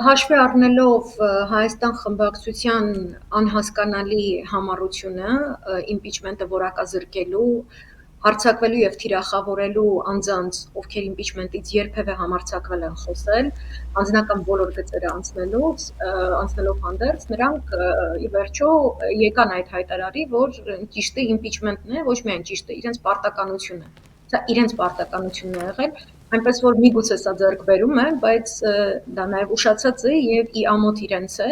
Հաշվի առնելով Հայաստան խմբակցության անհասկանալի համառությունը իմպիչմենտը որակազրկելու, հարձակվելու եւ թիրախավորելու անձանց, ովքեր իմպիչմենտից երբևէ համարձակվել են խոսել, անձնական բոլոր գծերը անցնելով հանդերձ, նրանք ի վերջո եկան այդ հայտարարի, որ ճիշտը իմպիչմենտն է, ոչ միայն ճիշտը, իրենց պարտականությունն է։ Սա իրենց պարտականությունն է եղել, այնպես որ միգուցե սա ձեռքբերում է, բայց դա նաև ուշացած է եւ ի ամոթ իրենց է,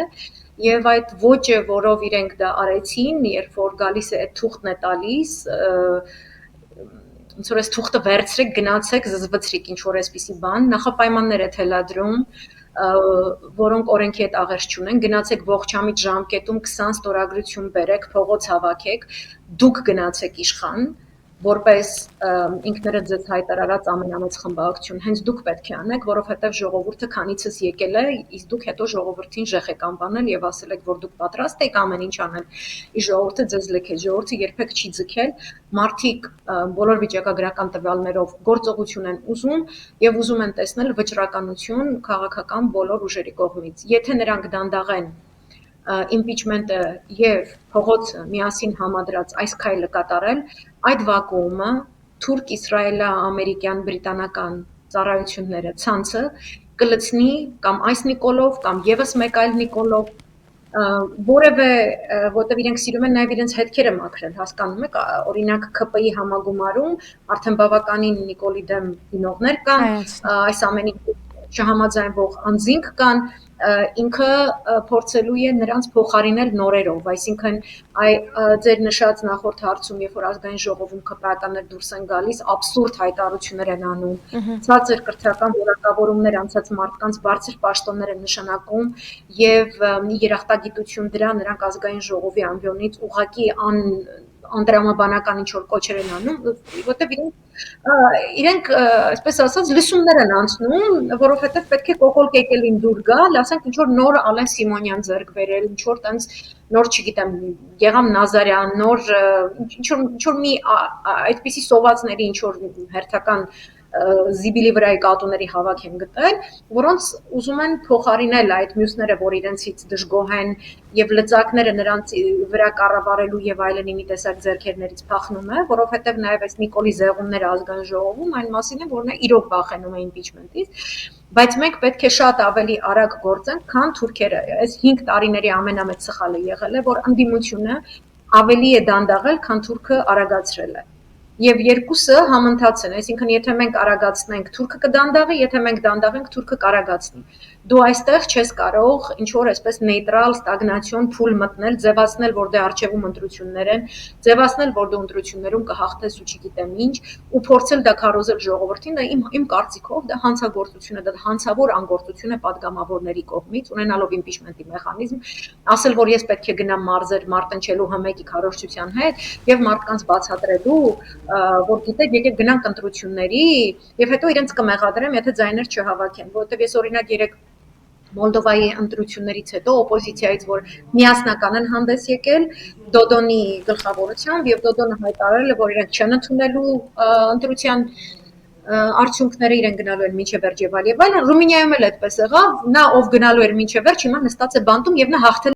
եւ այդ ոճը, որով իրենք դա արեցին, երբ որ գալիս է այդ թուղթն է տալիս, ոնց որ այս թուղթը վերցրեք, գնացեք, զզվցրիք, ինչ որ այսպիսի բան, նախապայմաններ է թելադրում, որոնք օրենքի հետ աղերս չունեն, գնացեք ողջամիտ ժամկետում 20 ստորագրություն բերեք, փողոց հավաքեք, դուք գնացեք իշխան, որպես ինքներդ ձեզ հայտարարած ամենամեծ խմբակցություն, հենց դուք պետք է անեք, որովհետև ժողովուրդը քանիցս եկել է, իսկ դուք հետո ժողովրդին ժեխ եք անվանել եւ ասել եք, որ դուք պատրաստ եք ամեն ինչ անել, իսկ ժողովուրդը ձեզ լքել, ժողովուրդը երբեք չի ձգել, մարդիկ բոլոր վիճակագրական տվյալներով գործողություն են ուզում եւ ուզում են տեսնել վճռականություն քաղաքական բոլոր ուժերի կողմից, եթե նրանք դանդաղեն իմպիչմենտը եւ փողոցը միասին համադրած այս քայլը կատարել, այդ վակուումը թուրք, իսրայելա-ամերիկյան, բրիտանական ծառայությունները ցանցը կլցնի կամ այս Նիկոլով կամ եւս մեկ այլ Նիկոլով որևէ որտեղ իրենք սիրում են նաեւ իրենց հետքերը մաքրել, հասկանում եք, օրինակ ԿՊ-ի համագումարում արդեն բավականին Նիկոլի դեմ դիմողներ կան, այս ամենի չհամաձայնվող անձինք կան, ինքը փորձելու է նրանց փոխարինել նորերով, այսինքն ձեր նշած նախորդ հարցում, երբ որ ազգային ժողովում ԿՊ-ականներ դուրս են գալիս, աբսուրդ հայտարարություններ են անում, ցածր կրթական որակավորումներ անցած մարդկանց բարձր պաշտոններ են նշանակում եւ երախտագիտություն դրա նրանք ազգային ժողովի ամբիոնից ուղղակի անդրամաբանական ինչ որ կոչեր են անում, որտեղ իրենք, այսպես ասած, լսումներ են անցնում, որովհետև պետք է կողոլ կեկելին դուր գալ, ասենք ինչ որ նոր Ալեն Սիմոնյան ձեռք բերել, ինչ որ տենց նոր, չգիտեմ, Գեգամ Նազարյան, նոր ինչ որ մի այդպիսի սովածների ինչ որ հերթական զիբիլի վրայի կատուների հավաք են գտել, որոնց ուզում են փոխարինել այդ մյուսները, որ իրենցից դժգոհ են եւ լծակները նրանց վրա կառավարելու եւ այլն մի տեսակ ձեռքերներից փախնում է, որովհետեւ նաեւ այս Նիկոլի զեղումները ազգային ժողովում այն մասին է, որ նա իրոք վախենում է իմպիչմենտից, բայց մենք պետք է շատ ավելի արագ գործենք, քան թուրքերը։ Այս 5 տարիների ամենամեծ սխալը եղել է, որ ընդդիմությունը ավելի է դանդաղել, քան թուրքը արագացրել է։ Եվ երկուսը համընթաց են, այսինքն եթե մենք արագացնենք, թուրքը կդանդաղի, եթե մենք դանդաղենք, թուրքը կարագացնի։ Դու այստեղ չես կարող ինչ որ այսպես նեյտրալ, ստագնացիոն փուլ մտնել, ձևացնել, որ դե արժևում ընտրություններ են, ձևացնել, որ դու ընտրություններում կհաղթես ու չգիտեմ ինչ, ու փորձել դա քարոզել ժողովրդին, դա իմ կարծիքով դա հանցագործություն է, դա հանցավոր անգործություն է падգամավորների կողմից, ունենալով իմպիչմենտի մեխանիզմ, ասել, որ ես պետք է գնամ մարզեր մարտնչելու հմեկի քարոզչության հետ եւ մարդկանց բացատրելու որ գիտեք, եկեք գնանք ընտրությունների եւ հետո իրենց կմեղադրեմ, եթե ձայներ չհավաքեն, որովհետեւ ես օրինակ երեք Մոլդովայի ընտրություններից հետո օպոզիցիայից, որ միասնական են հանդես եկել Դոդոնի գլխավորությամբ եւ Դոդոնը հայտարարել է, որ իրենք չեն ընդունելու ընտրության արդյունքները իրեն գնալու են մինչև վերջ եւ այլն։ Ռումինիայում էլ այդպես եղավ, նա ով գնալու էր մինչև վերջ, հիմա նստած է բանտում եւ նա հաղթել